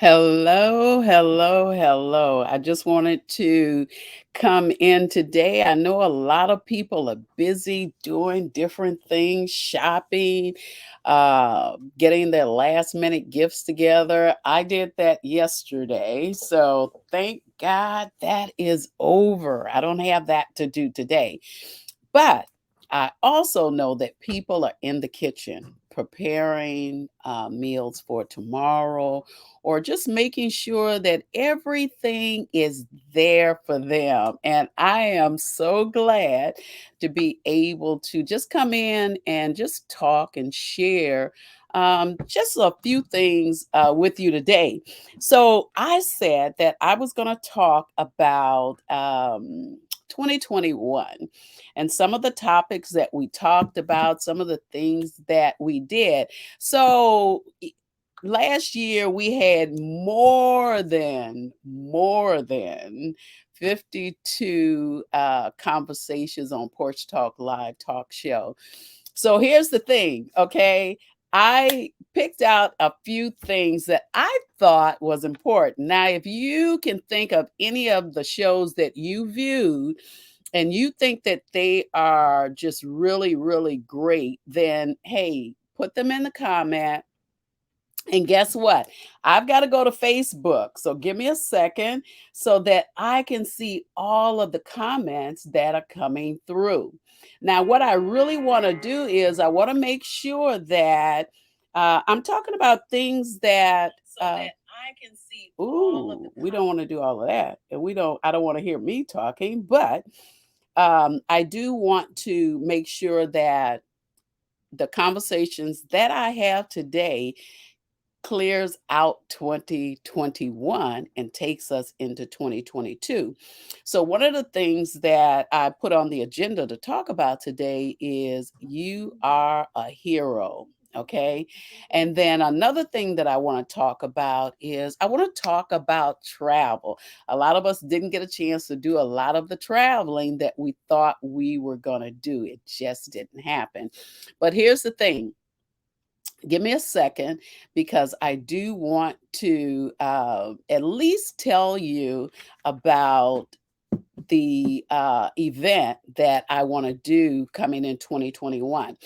Hello, hello, hello. I just wanted to come in today. I know a lot of people are busy doing different things, shopping, getting their last minute gifts together. I did that yesterday. So thank God that is over. I don't have that to do today. But I also know that people are in the kitchen preparing meals for tomorrow or just making sure that everything is there for them. And I am so glad to be able to just come in and just talk and share just a few things with you today. So I said that I was going to talk about 2021 and some of the topics that we talked about, some of the things that we did. So last year we had more than 52 conversations on Porch Talk Live talk show. So here's the thing, okay? I picked out a few things that I thought was important. Now, if you can think of any of the shows that you viewed and you think that they are just really, really great, then hey, put them in the comment. And guess what? I've got to go to Facebook. So give me a second so that I can see all of the comments that are coming through. Now, what I really want to do is I want to make sure that I'm talking about things that so that I can see all of the we don't want to do all of that. And I don't want to hear me talking, but I do want to make sure that the conversations that I have today clears out 2021 and takes us into 2022. So, one of the things that I put on the agenda to talk about today is you are a hero. Okay. And then another thing that I want to talk about is I want to talk about travel. A lot of us didn't get a chance to do a lot of the traveling that we thought we were going to do. It just didn't happen. But here's the thing, give me a second because I do want to at least tell you about the event that I want to do coming in 2021.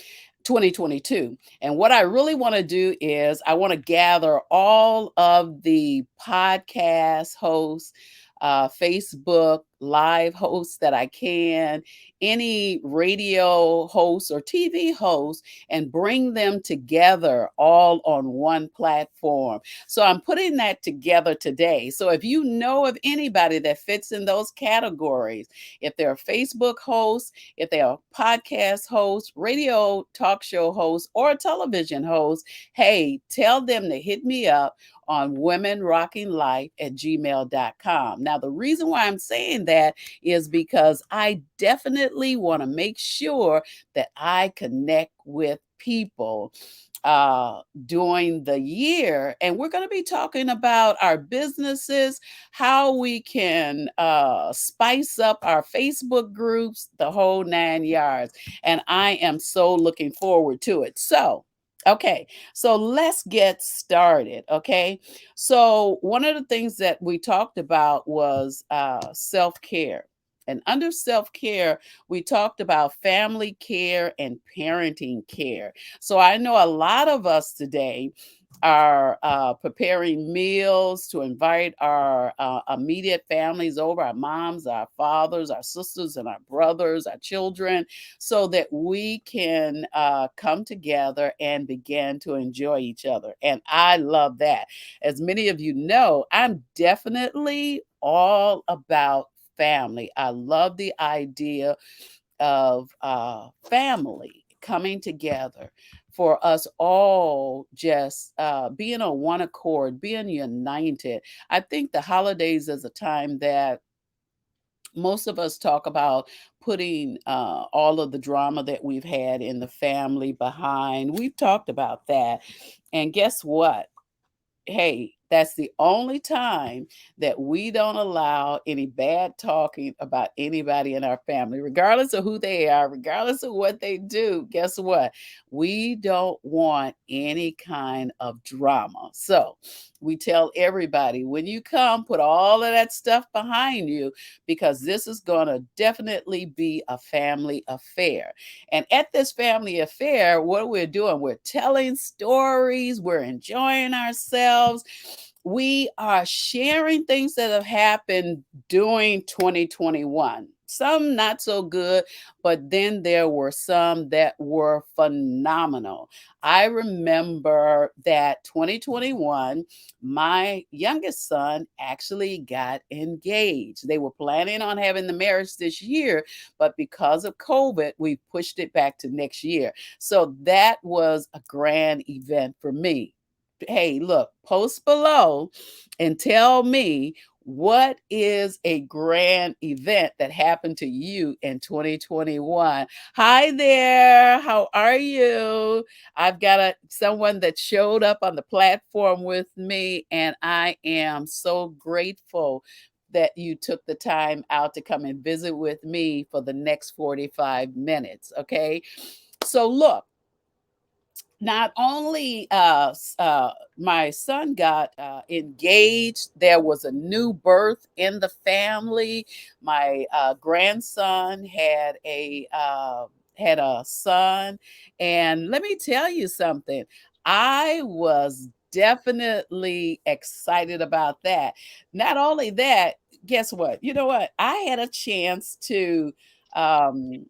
2022. And what I really want to do is I want to gather all of the podcast hosts, Facebook live hosts that I can, any radio hosts or TV hosts, and bring them together all on one platform. So I'm putting that together today. So if you know of anybody that fits in those categories, if they're a Facebook host, if they are podcast hosts, radio talk show hosts, or a television host, hey, tell them to hit me up on womenrockinglife@gmail.com. Now, the reason why I'm saying that is because I definitely want to make sure that I connect with people during the year. And we're going to be talking about our businesses, how we can spice up our Facebook groups, the whole 9 yards. And I am so looking forward to it. So, okay, so let's get started. Okay, so one of the things that we talked about was self care. And under self care, we talked about family care and parenting care. So I know a lot of us today are preparing meals to invite our immediate families over, our moms, our fathers, our sisters, and our brothers, our children, so that we can come together and begin to enjoy each other. And I love that. As many of you know, I'm definitely all about family. I love the idea of family coming together for us all just being on one accord, being united. I think the holidays is a time that most of us talk about putting all of the drama that we've had in the family behind. We've talked about that. And guess what? Hey, that's the only time that we don't allow any bad talking about anybody in our family, regardless of who they are, regardless of what they do. Guess what? We don't want any kind of drama. So, we tell everybody when you come, put all of that stuff behind you because this is going to definitely be a family affair. And at this family affair, what we're doing, we're telling stories, we're enjoying ourselves. We are sharing things that have happened during 2021. Some not so good, but then there were some that were phenomenal. I remember that 2021, my youngest son actually got engaged. They were planning on having the marriage this year, but because of COVID, we pushed it back to next year. So that was a grand event for me. Hey, look, post below and tell me what is a grand event that happened to you in 2021. Hi there, how are you? I've got someone that showed up on the platform with me, and I am so grateful that you took the time out to come and visit with me for the next 45 minutes. Okay. So, look, not only my son got engaged, there was a new birth in the family. My grandson had a son, and let me tell you something. I was definitely excited about that. Not only that, guess what? You know what? I had a chance to um,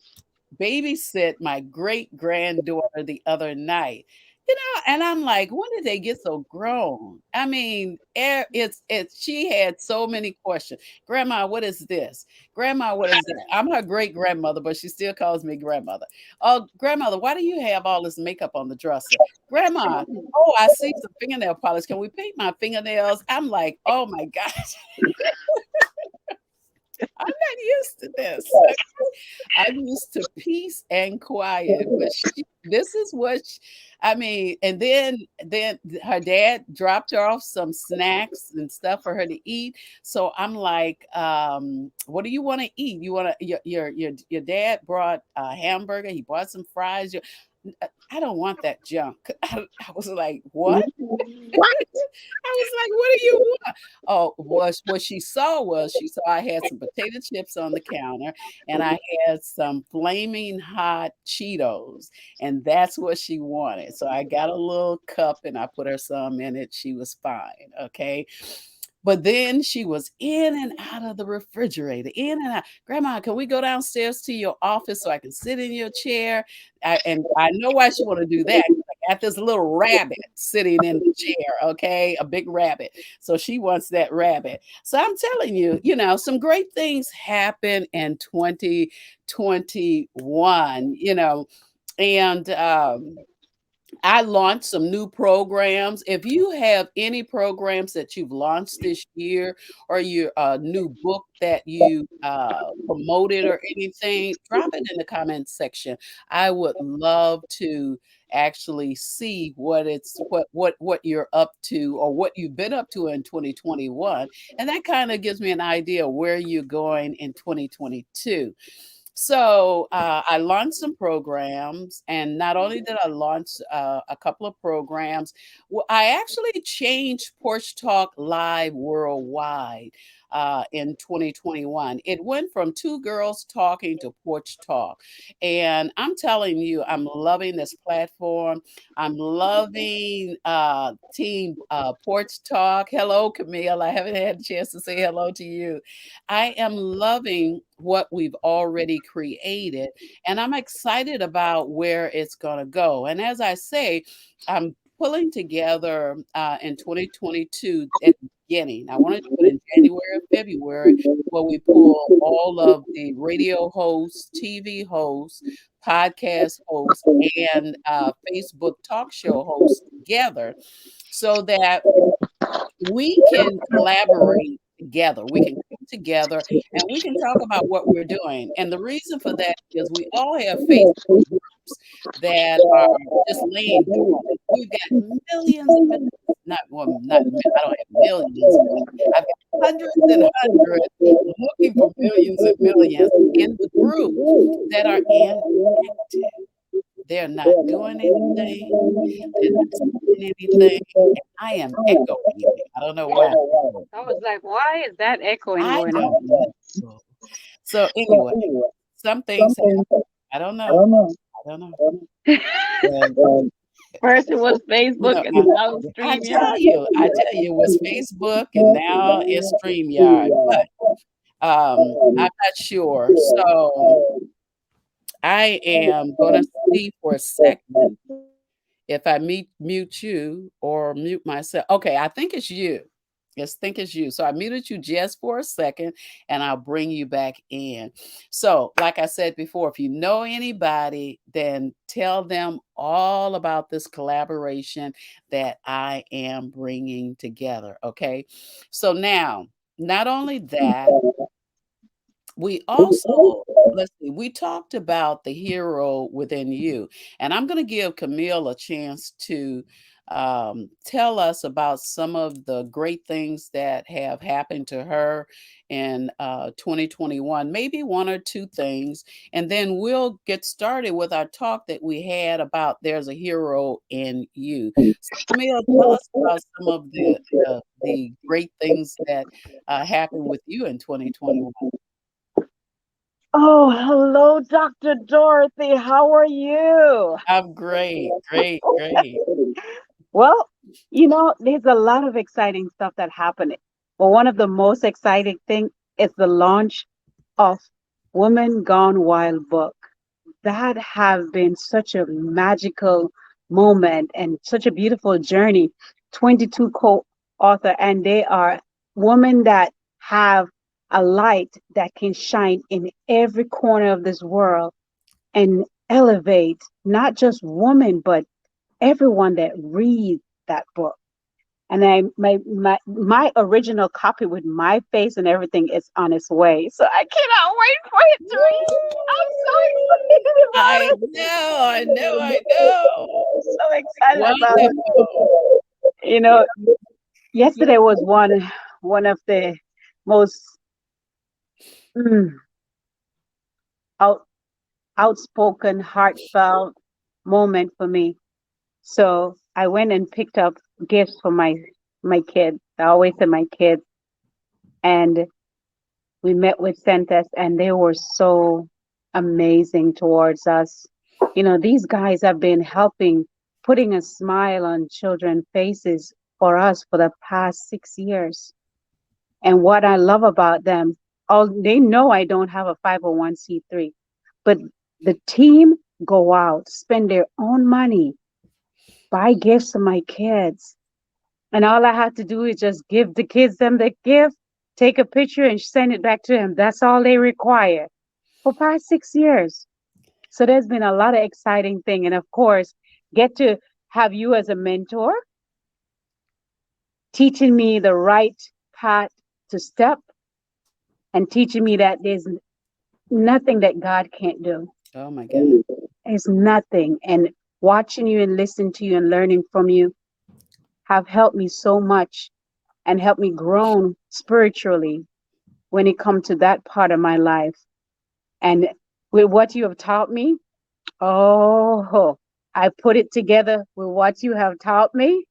babysit my great granddaughter the other night. And I'm like, when did they get so grown? I mean, she had so many questions. Grandma, what is this? Grandma, what is that? I'm her great grandmother, but she still calls me grandmother. Oh, grandmother, why do you have all this makeup on the dresser? Grandma, oh, I see some fingernail polish. Can we paint my fingernails? I'm like, oh my gosh, I'm not used to this. I'm used to peace and quiet, but this is what I mean. And then her dad dropped her off some snacks and stuff for her to eat. So I'm like, what do you want to eat? You want to your dad brought a hamburger. He bought some fries. I don't want that junk. I was like, what? I was like, "What do you want?" Oh, what she saw was she saw I had some potato chips on the counter and I had some flaming hot Cheetos, and that's what she wanted. So I got a little cup and I put her some in it. She was fine, okay? But then she was in and out of the refrigerator, in and out. Grandma, can we go downstairs to your office so I can sit in your chair? And I know why she want to do that. I got this little rabbit sitting in the chair, okay? A big rabbit. So she wants that rabbit. So I'm telling you, some great things happen in 2021, and I launched some new programs. If you have any programs that you've launched this year or your new book that you promoted or anything, drop it in the comments section. I would love to actually see what you're up to or what you've been up to in 2021. And that kind of gives me an idea where you're going in 2022. So I launched some programs, and not only did I launch a couple of programs, I actually changed Porch Talk Live worldwide in 2021. It went from two girls talking to Porch Talk, and I'm telling you, I'm loving this platform. I'm loving Team Porch Talk. Hello, Camille. I haven't had a chance to say hello to you. I am loving what we've already created, and I'm excited about where it's going to go. And as I say, I'm pulling together in 2022 at the beginning. I want to do it in January or February, where we pull all of the radio hosts, TV hosts, podcast hosts, and Facebook talk show hosts together so that we can collaborate together. We can come together and we can talk about what we're doing. And the reason for that is we all have Facebook groups that are just laying dormant. We've got millions and millions, not well, not I don't have millions. I've got hundreds and hundreds looking for millions and millions in the group that are inactive. They're not doing anything. They're not saying anything. And I am echoing I don't know why. I was like, why is that echoing I going on? don't know. So anyway, some things happen. I don't know. I don't know. And First it was you Facebook know, and now it's StreamYard. I tell you, it was Facebook and now it's StreamYard. But I'm not sure. So I am gonna see for a second if I mute you or mute myself. Okay, I think it's you. Yes, think it's you. So I muted you just for a second and I'll bring you back in. So, like I said before, if you know anybody, then tell them all about this collaboration that I am bringing together. Okay. So now, not only that, we also, let's see, we talked about the hero within you, and I'm going to give Camille a chance to tell us about some of the great things that have happened to her in 2021, maybe one or two things, and then we'll get started with our talk that we had about there's a hero in you. So Camille, tell us about some of the great things that happened with you in 2021. Oh, hello, Dr. Dorothy. How are you? I'm great, great, great. Well, there's a lot of exciting stuff that happened. But one of the most exciting thing is the launch of Woman Gone Wild book. That have been such a magical moment and such a beautiful journey. 22 co-author, and they are women that have a light that can shine in every corner of this world and elevate not just women, but everyone that reads that book. And my original copy with my face and everything is on its way. So I cannot wait for it to read. I'm so excited about I it. know, I know, I know. So excited about it. Wonderful. You know, yesterday was one of the most mm, out, outspoken, heartfelt moment for me. So I went and picked up gifts for my kids. I always say my kids, and we met with Centas, and they were so amazing towards us. These guys have been helping, putting a smile on children's faces for us for the past 6 years. And what I love about them, all they know I don't have a 501c3, but the team go out, spend their own money, buy gifts for my kids. And all I have to do is just give the kids them the gift, take a picture and send it back to them. That's all they require for past 6 years. So there's been a lot of exciting thing. And of course, get to have you as a mentor, teaching me the right path to step and teaching me that there's nothing that God can't do. Oh my God. There's nothing. And watching you and listening to you and learning from you have helped me so much and helped me grow spiritually when it comes to that part of my life. And with what you have taught me, oh, I put it together with what you have taught me.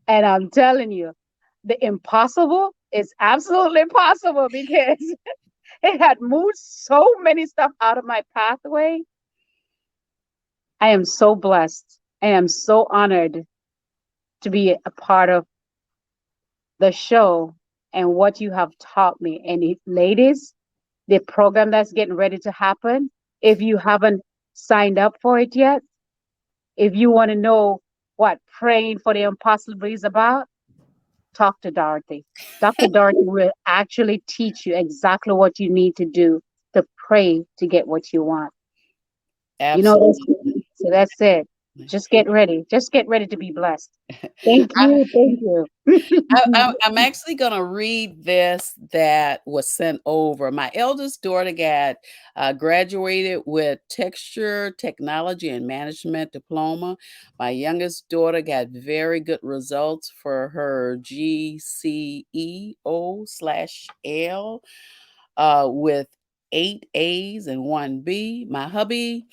And I'm telling you, the impossible is absolutely possible because it had moved so many stuff out of my pathway. I am so blessed. I am so honored to be a part of the show and what you have taught me. And ladies, the program that's getting ready to happen, if you haven't signed up for it yet, if you want to know what praying for the impossible is about, talk to Dorothy. Dr. Dorothy will actually teach you exactly what you need to do to pray to get what you want. You know, Absolutely. so that's it. Just get ready. Just get ready to be blessed. Thank you. Thank you. I'm actually going to read this that was sent over. My eldest daughter got graduated with texture, technology, and management diploma. My youngest daughter got very good results for her GCEO/L with 8 A's and 1 B. My hubby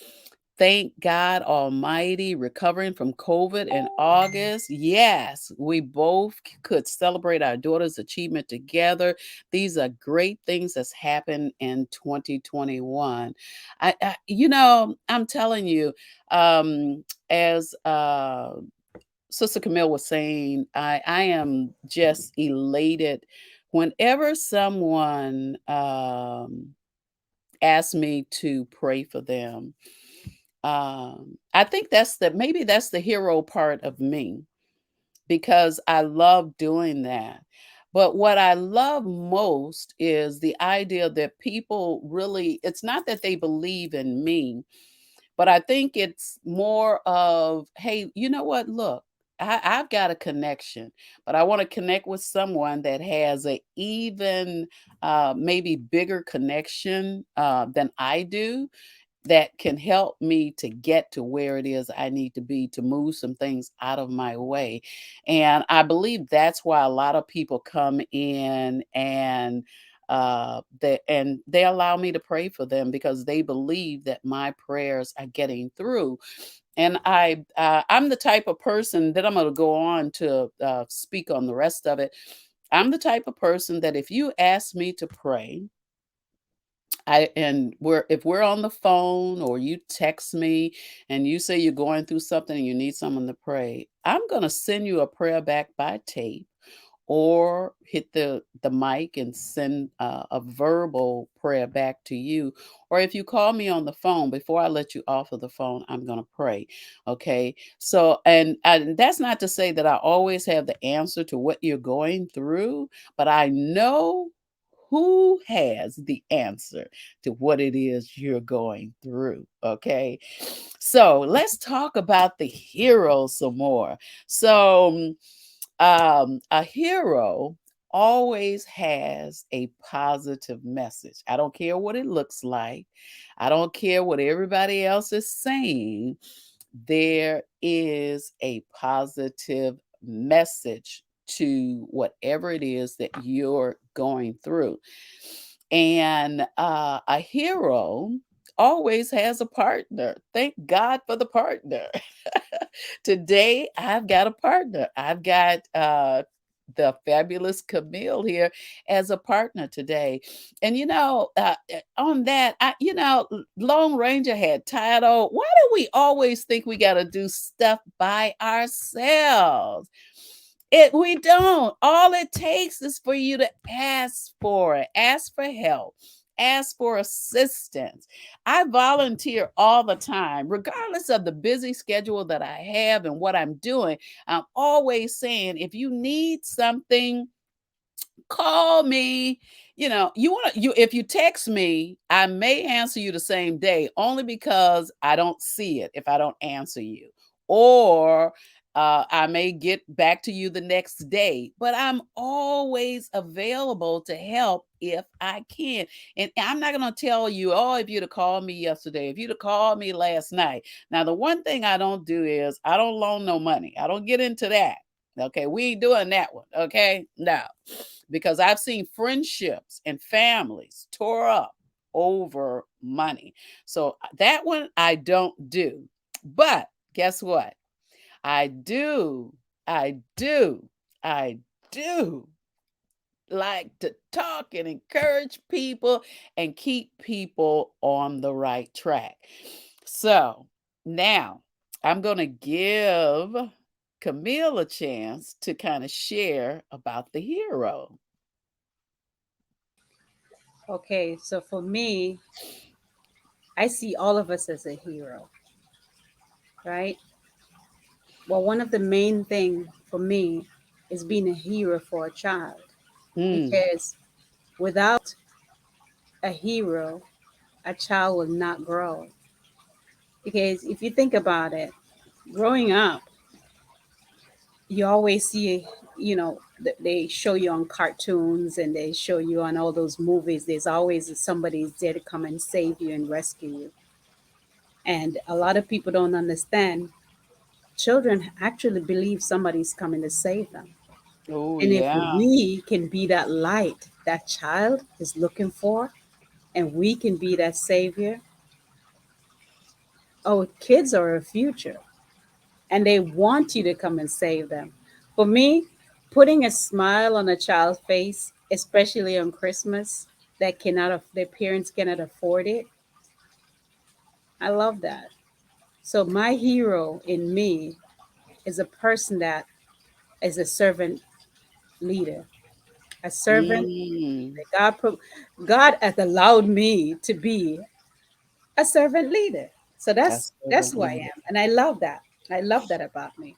thank God Almighty, recovering from COVID in August. Yes, we both could celebrate our daughter's achievement together. These are great things that's happened in 2021. I'm telling you, as Sister Camille was saying, I am just elated whenever someone asks me to pray for them. I think maybe that's the hero part of me, because I love doing that. But what I love most is the idea that people really, it's not that they believe in me, but I think it's more of, hey, you know what? Look, I've got a connection, but I want to connect with someone that has a even maybe bigger connection than I do, that can help me to get to where it is I need to be, to move some things out of my way. And I believe that's why a lot of people come in and they allow me to pray for them, because they believe that my prayers are getting through. And I'm the type of person that, I'm going to go on to speak on the rest of it. I'm the type of person that if you ask me to pray, if we're on the phone or you text me and you say you're going through something and you need someone to pray, I'm going to send you a prayer back by tape, or hit the mic and send a verbal prayer back to you. Or if you call me on the phone, before I let you off of the phone, I'm going to pray. Okay. So, and that's not to say that I always have the answer to what you're going through, but I know who has the answer to what it is you're going through. Okay. So let's talk about the hero some more. So, a hero always has a positive message. I don't care what it looks like, I don't care what everybody else is saying. There is a positive message to whatever it is that you're going through. And a hero always has a partner. Thank God for the partner. Today, I've got a partner. I've got the fabulous Camille here as a partner today. And on that, Lone Ranger had titled, "Why do we always think we got to do stuff by ourselves?" We don't. All it takes is for you to ask for it, ask for help, ask for assistance. I volunteer all the time, regardless of the busy schedule that I have and what I'm doing. I'm always saying, if you need something, call me. If you text me, I may answer you the same day, only because I don't see it if I don't answer you. Or I may get back to you the next day, but I'm always available to help if I can. And I'm not going to tell you, oh, if you'd have called me yesterday, if you'd have called me last night. Now, the one thing I don't do is I don't loan no money. I don't get into that. Okay, we ain't doing that one. Okay, no, because I've seen friendships and families tore up over money. So that one I don't do. But guess what? I do, I do, I do like to talk and encourage people and keep people on the right track. So now I'm going to give Camille a chance to kind of share about the hero. Okay, so for me, I see all of us as a hero, right? Well, one of the main thing for me is being a hero for a child, Mm, because without a hero, a child will not grow. Because if you think about it, growing up, you always see, they show you on cartoons and they show you on all those movies. There's always somebody's there to come and save you and rescue you. And a lot of people don't understand. Children actually believe somebody's coming to save them. oh, And if yeah. we can be that light that child is looking for, and we can be that savior, our kids are our future and they want you to come and save them. For me, putting a smile on a child's face, especially on Christmas, that their parents cannot afford it, I love that. So my hero in me is a person that is a servant leader, a servant Mm, that God has allowed me to be a servant leader. So a that's servant who I leader. am, and I love that. I love that about me.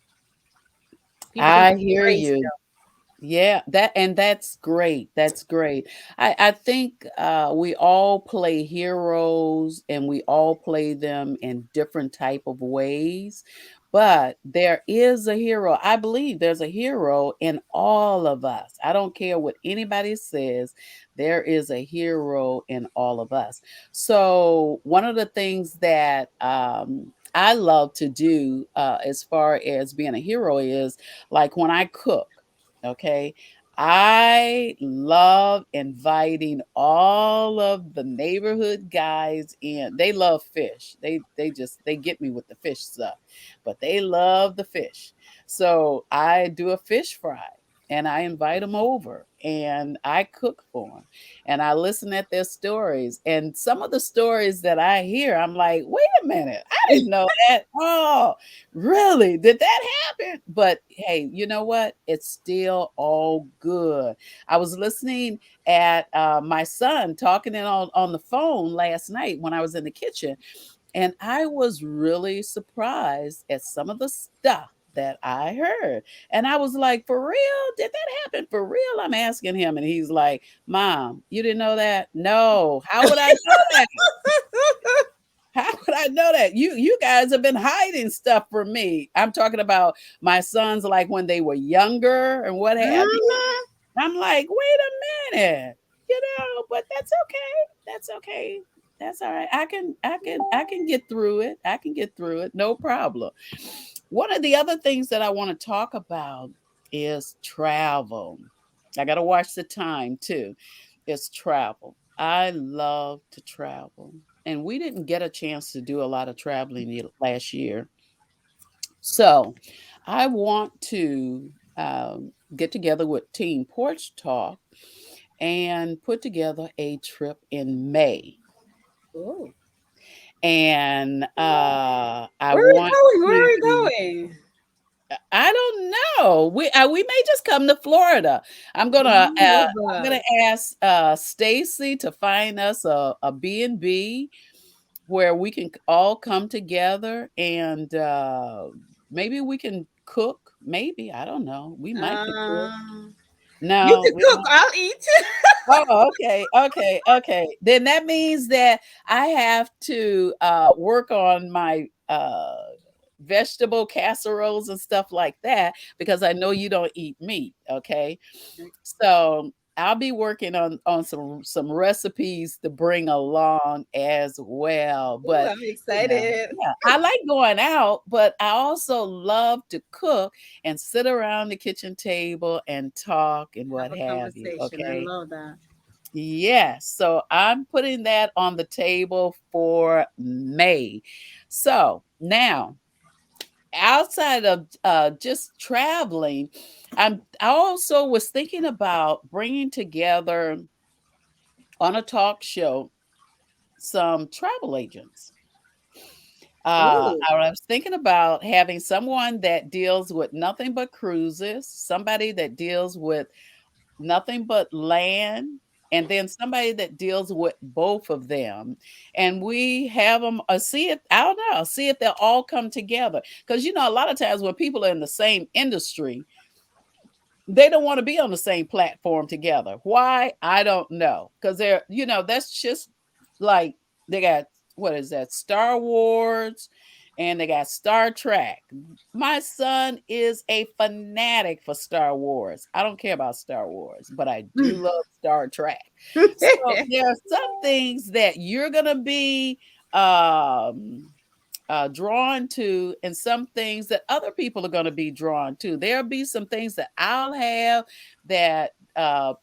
People can I be hear crazy you. Yeah, that's great. That's great. I think we all play heroes and we all play them in different type of ways. But there is a hero. I believe there's a hero in all of us. I don't care what anybody says. There is a hero in all of us. So one of the things that I love to do as far as being a hero is like when I cook. Okay. I love inviting all of the neighborhood guys in. They love fish. They get me with the fish stuff, but they love the fish. So I do a fish fry and I invite them over and I cook for them and I listen at their stories. And some of the stories that I hear, I'm like, wait a minute, I didn't know that. Oh, really? Did that happen? But hey, you know what? It's still all good. I was listening at my son talking on the phone last night when I was in the kitchen, and I was really surprised at some of the stuff that I heard. And I was like, for real? Did that happen for real? I'm asking him, and he's like, Mom, you didn't know that? No. How would I know that? How would I know that? You guys have been hiding stuff from me. I'm talking about my sons like when they were younger and what have you. Mhm. I'm like, wait a minute, but that's okay. That's okay. That's all right. I can get through it. I can get through it. No problem. One of the other things that I want to talk about is travel. I got to watch the time too. It's travel. I love to travel. And we didn't get a chance to do a lot of traveling last year. So I want to get together with Team Porch Talk and put together a trip in May. Oh, And I where are we want going? Where are we to going? I don't know. We may just come to Florida. Love I'm that. gonna ask Stacy to find us a B&B where we can all come together and maybe we can cook. Maybe I don't know. We might could cook. Um, you No, can we cook. don't. I'll eat. Oh, okay, okay, okay. Then that means that I have to work on my vegetable casseroles and stuff like that because I know you don't eat meat. Okay, so I'll be working on some recipes to bring along as well. Ooh, But I'm excited. yeah, I like going out, but I also love to cook and sit around the kitchen table and talk and what Have a have you. conversation. I Okay. love that. Yes, so I'm putting that on the table for May. So now, outside of just traveling, I also was thinking about bringing together on a talk show some travel agents. Ooh. I was thinking about having someone that deals with nothing but cruises, somebody that deals with nothing but land, and then somebody that deals with both of them. And we have them see if I don't know, see if they'll all come together. Because a lot of times when people are in the same industry, they don't want to be on the same platform together. Why? I don't know. Because that's just like they got what is that? Star Wars and they got Star Trek. My son is a fanatic for Star Wars. I don't care about Star Wars, but I do love Star Trek. So there are some things that you're gonna be um drawn to, and some things that other people are going to be drawn to. There'll be some things that I'll have that a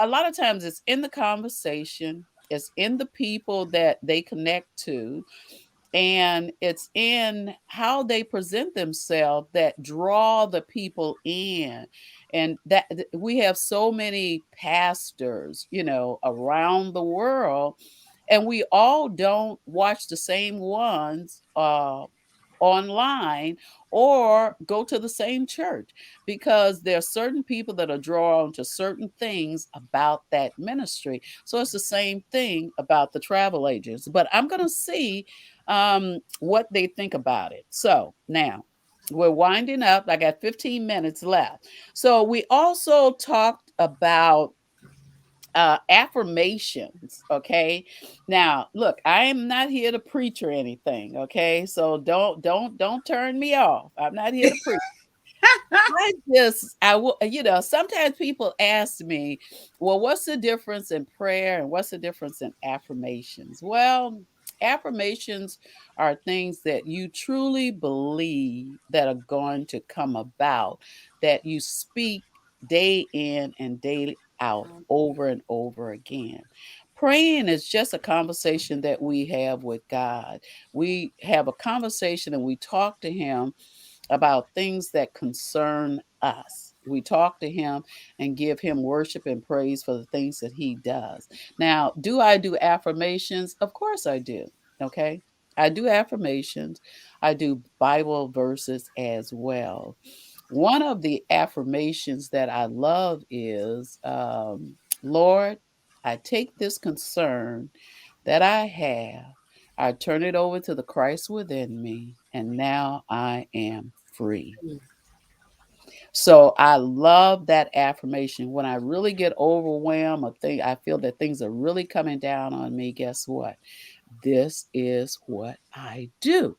lot of times it's in the conversation, it's in the people that they connect to, And it's in how they present themselves that draw the people in. And we have so many pastors, around the world, and we all don't watch the same ones online or go to the same church, because there are certain people that are drawn to certain things about that ministry. So it's the same thing about the travel agents. But I'm going to see what they think about it. So now we're winding up. I got 15 minutes left. So we also talked about affirmations. Okay, now look, I am not here to preach or anything. Okay, so don't turn me off. I'm not here to preach. I will, sometimes people ask me, well, what's the difference in prayer and what's the difference in affirmations? Well, affirmations are things that you truly believe that are going to come about, that you speak day in and day out, over and over again. Praying is just a conversation that we have with God. We have a conversation and we talk to Him about things that concern us. We talk to him and give him worship and praise for the things that he does. Now, do I do affirmations? Of course I do. Okay. I do affirmations. I do Bible verses as well. One of the affirmations that I love is, Lord, I take this concern that I have, I turn it over to the Christ within me, and now I am free. So I love that affirmation. When I really get overwhelmed or think I feel that things are really coming down on me, guess what? This is what I do.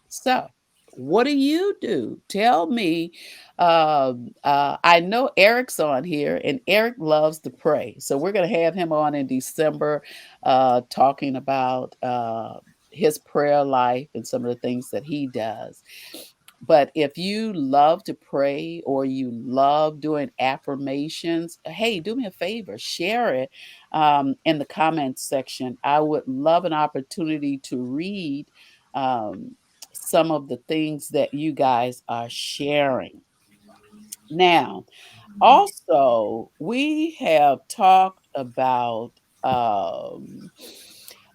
So, what do you do? Tell me. I know Eric's on here, and Eric loves to pray. So, we're going to have him on in December, talking about his prayer life and some of the things that he does. But if you love to pray or you love doing affirmations, hey, do me a favor, share it in the comments section. I would love an opportunity to read some of the things that you guys are sharing. Now, also, we have talked about,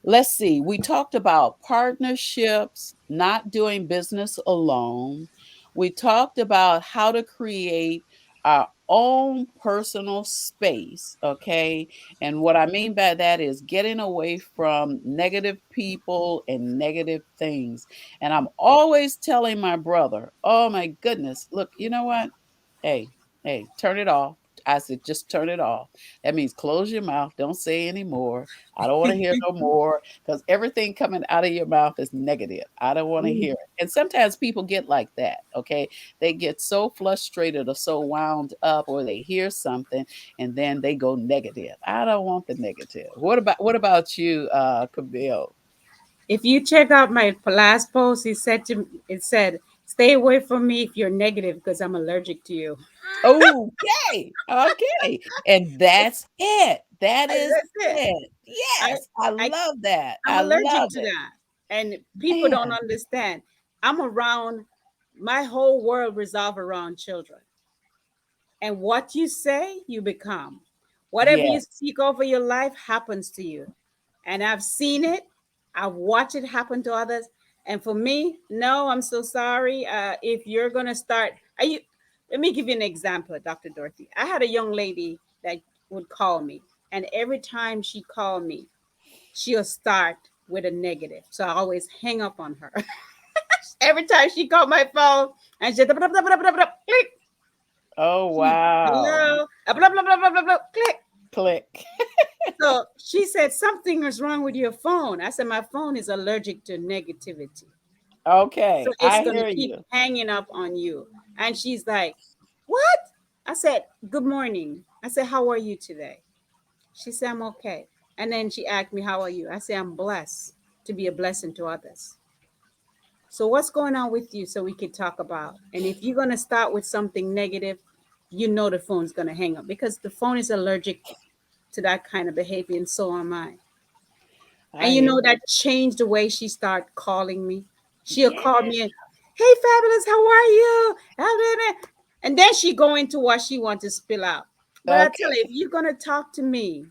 let's see, we talked about partnerships, not doing business alone. We talked about how to create our own personal space, okay? And what I mean by that is getting away from negative people and negative things. And I'm always telling my brother, oh my goodness, look, you know what? Hey, hey, turn it off. I said, just turn it off. That means close your mouth. Don't say anymore. I don't want to hear no more, because everything coming out of your mouth is negative. I don't want to hear it. And sometimes people get like that. Okay. They get so frustrated or so wound up, or they hear something and then they go negative. I don't want the negative. What about you, Camille? If you check out my last post, it said, "Stay away from me if you're negative because I'm allergic to you." Okay. Okay. And that's it. That is That's it. it. I, Yes. I I love that. I'm I allergic love to it. that, and people don't Man. understand. I'm around. My whole world revolves around children, and what you say, you become. Whatever you Yes. speak over your life happens to you, and I've seen it. I've watched it happen to others, and for me, no, I'm so sorry. If you're gonna start, are you? Let me give you an example, Dr. Dorothy. I had a young lady that would call me, and every time she called me, she'll start with a negative. So I always hang up on her. Every time she called my phone and she click. Oh, She wow. hello, blah blah blah blah blah blah click. Click. So she said something is wrong with your phone. I said my phone is allergic to negativity. So Okay. it's I gonna hear keep you. hanging up on you. And she's like, "What?" I said, "Good morning." I said, "How are you today?" She said, "I'm okay." And then she asked me, "How are you?" I said, "I'm blessed to be a blessing to others." So what's going on with you so we could talk about? And if you're going to start with something negative, you know the phone's going to hang up because the phone is allergic to that kind of behavior, and so am I. And I you hear. know that changed the way she started calling me. She'll Yeah. call me and, hey Fabulous, how are you? And then she go into what she wants to spill out. But I tell Okay. you, if you're gonna talk to me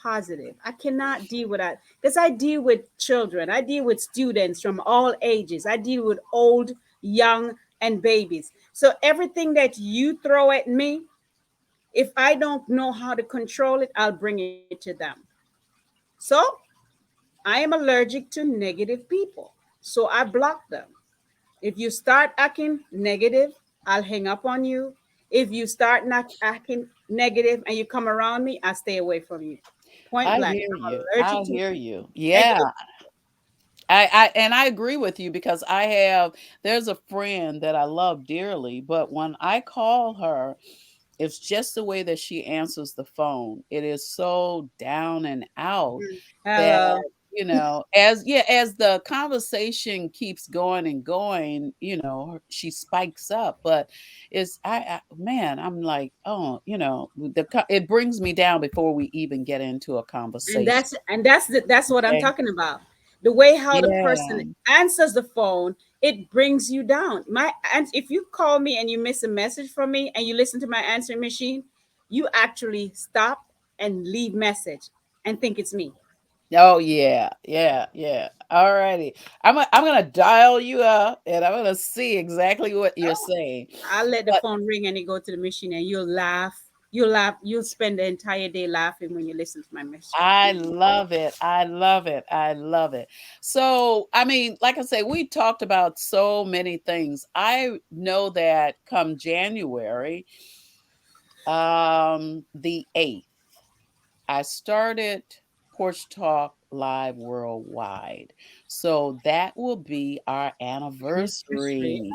positive. I cannot deal with that because I deal with children. I deal with students from all ages. I deal with old, young, and babies. So everything that you throw at me, if I don't know how to control it, I'll bring it to them. So I am allergic to negative people. So I block them. If you start acting negative, I'll hang up on you. If you start not acting negative and you come around me, I stay away from you. Point I blank. hear I'm you. I allergic to hear you. negative. Yeah. I and I agree with you because there's a friend that I love dearly, but when I call her, it's just the way that she answers the phone. It is so down and out that, Hello. as the conversation keeps going and going, she spikes up. But man, I'm like, oh, it brings me down before we even get into a And conversation. that's what I'm Okay. talking about. The way how the person Yeah. answers the phone, it brings you down. And if you call me and you miss a message from me and you listen to my answering machine, you actually stop and leave message and think it's me. Oh yeah, yeah, yeah. All righty. I'm gonna dial you up and I'm gonna see exactly what you're Oh, saying. I'll let the But phone ring and it go to the machine and you'll laugh. You'll laugh. You'll spend the entire day laughing when you listen to my message. I love it. I love it. I love it. So, I mean, like I say, we talked about so many things. I know that come January, the 8th, I started Porch Talk Live Worldwide. So that will be our Anniversary. anniversary.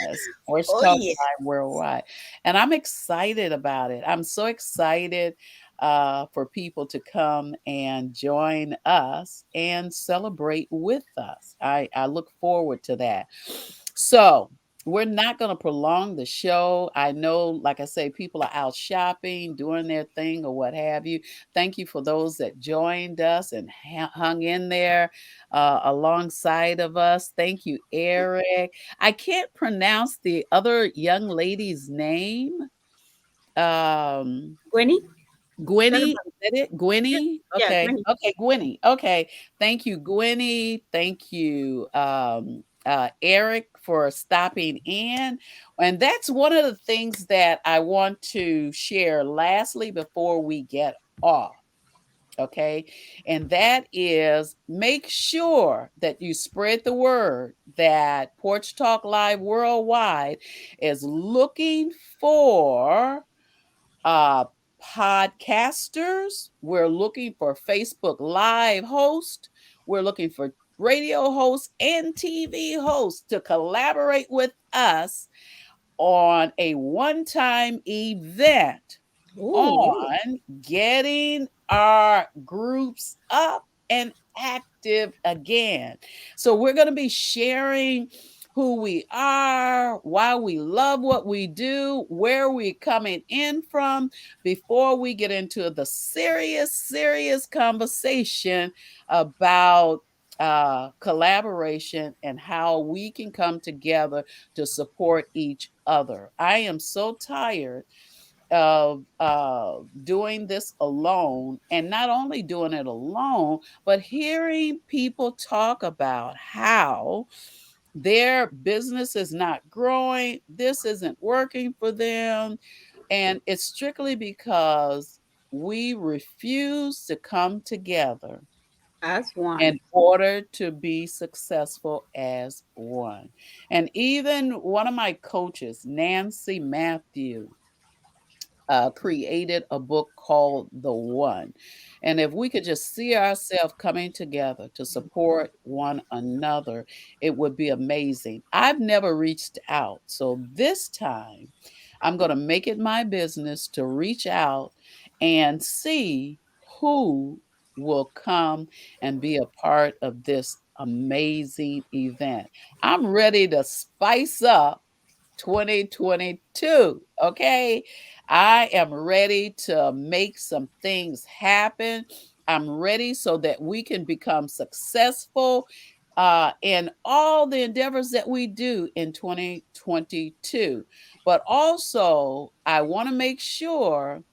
Yes, Porch Oh Talk yeah. Live Worldwide. And I'm excited about it. I'm so excited for people to come and join us and celebrate with us. I look forward to that. So, we're not going to prolong the show. I know, like I say, people are out shopping, doing their thing, or what have you. Thank you for those that joined us and hung in there alongside of us. Thank you, Eric. I can't pronounce the other young lady's name. Um, Gwenny? Gwenny, Jennifer. is that it? Yeah, Gwenny? yeah, Okay. Gwenny. Okay, Gwenny. Okay. Thank you, Gwenny. Thank you, Eric, for stopping in. And that's one of the things that I want to share lastly before we get off. Okay. And that is make sure that you spread the word that Porch Talk Live Worldwide is looking for uh, podcasters. We're looking for Facebook Live hosts. We're looking for radio hosts and TV hosts to collaborate with us on a one time event Ooh. on getting our groups up and active again. So we're going to be sharing who we are, why we love what we do, where we're coming in from before we get into the serious conversation about collaboration and how we can come together to support each other. I am so tired of doing this alone, and not only doing it alone, but hearing people talk about how their business is not growing, this isn't working for them, and it's strictly because we refuse to come together As one. in order to be successful as one. And even one of my coaches, Nancy Matthew, created a book called The One. And if we could just see ourselves coming together to support one another, it would be amazing. I've never reached out. So this time, I'm going to make it my business to reach out and see who will come and be a part of this amazing event. I'm ready to spice up 2022. Okay. I am ready to make some things happen. I'm ready so that we can become successful in all the endeavors that we do in 2022. But also, I want to make sure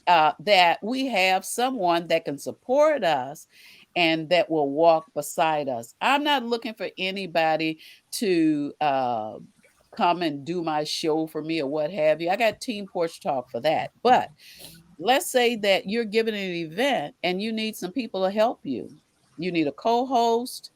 that we have someone that can support us and that will walk beside us. I'm not looking for anybody to come and do my show for me or what have you. I got Team Porch Talk for that. But let's say that you're giving an event and you need some people to help you. You need a co-host.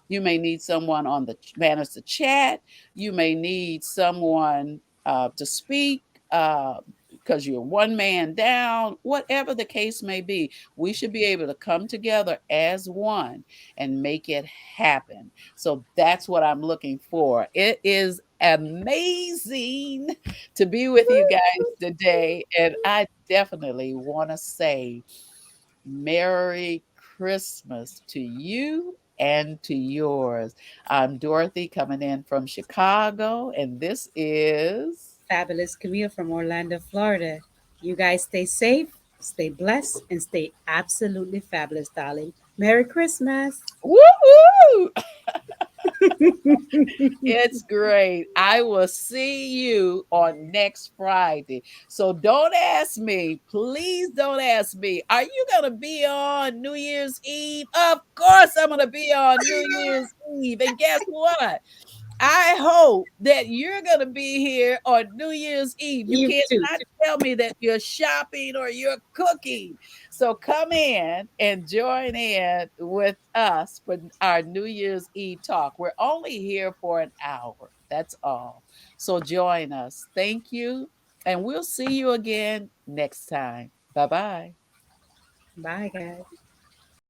You may need someone on the manage the chat. You may need someone to speak because you're one man down. Whatever the case may be, we should be able to come together as one and make it happen. So that's what I'm looking for. It is amazing to be with you guys today, and I definitely want to say Merry Christmas to you and to yours. I'm Dorothy coming in from Chicago, and this is. Fabulous Camille from Orlando, Florida. You guys stay safe, stay blessed, and stay absolutely fabulous, darling. Merry Christmas. Woo! It's great. I will see you on next Friday. So don't ask me. Please don't ask me. Are you going to be on New Year's Eve? Of course, I'm going to be on New Year's Eve. And guess what? I hope that you're going to be here on New Year's Eve. You You too. cannot tell me that you're shopping or you're cooking. So come in and join in with us for our New Year's Eve talk. We're only here for an hour. That's all. So join us. Thank you. And we'll see you again next time. Bye bye. Bye, guys.